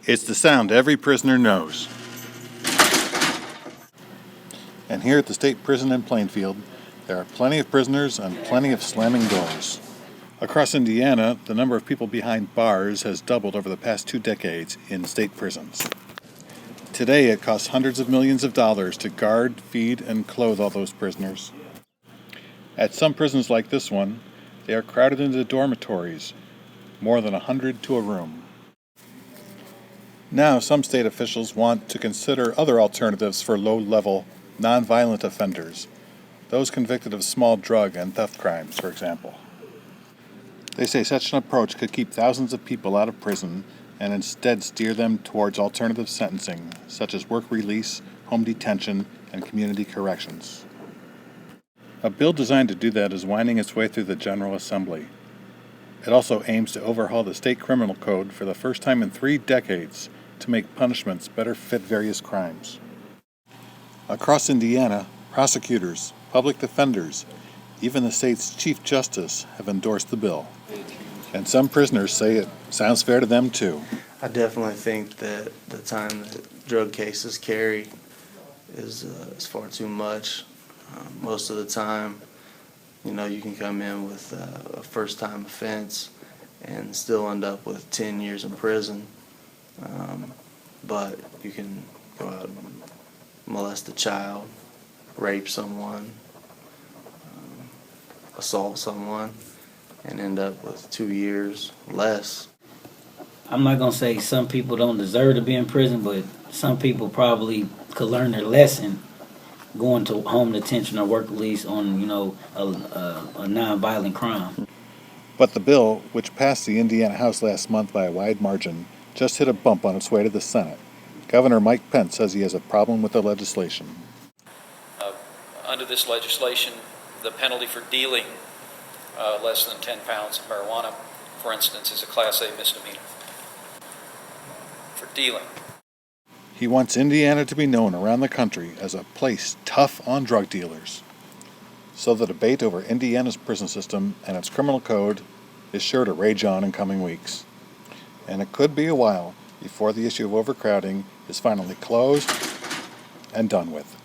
It's the sound every prisoner knows. And here at the state prison in Plainfield, there are plenty of prisoners and plenty of slamming doors. Across Indiana, the number of people behind bars has doubled over the past 2 decades in state prisons. Today, it costs hundreds of millions of dollars to guard, feed, and clothe all those prisoners. At some prisons like this one, they are crowded into dormitories, more than 100 to a room. Now, some state officials want to consider other alternatives for low-level, nonviolent offenders, those convicted of small drug and theft crimes, for example. They say such an approach could keep thousands of people out of prison and instead steer them towards alternative sentencing, such as work release, home detention, and community corrections. A bill designed to do that is winding its way through the General Assembly. It also aims to overhaul the state criminal code for the first time in 3 decades to make punishments better fit various crimes. Across Indiana, prosecutors, public defenders, even the state's chief justice have endorsed the bill. And some prisoners say it sounds fair to them too. I definitely think that the time that drug cases carry is far too much. Most of the time, you can come in with a first-time offense and still end up with 10 years in prison. But you can go out and molest a child, rape someone, assault someone, and end up with 2 years less. I'm not going to say some people don't deserve to be in prison, but some people probably could learn their lesson going to home detention or work release on, a non-violent crime. But the bill, which passed the Indiana House last month by a wide margin, just hit a bump on its way to the Senate. Governor Mike Pence says he has a problem with the legislation. Under this legislation, the penalty for dealing less than 10 pounds of marijuana, for instance, is a Class A misdemeanor. For dealing. He wants Indiana to be known around the country as a place tough on drug dealers. So the debate over Indiana's prison system and its criminal code is sure to rage on in coming weeks. And it could be a while before the issue of overcrowding is finally closed and done with.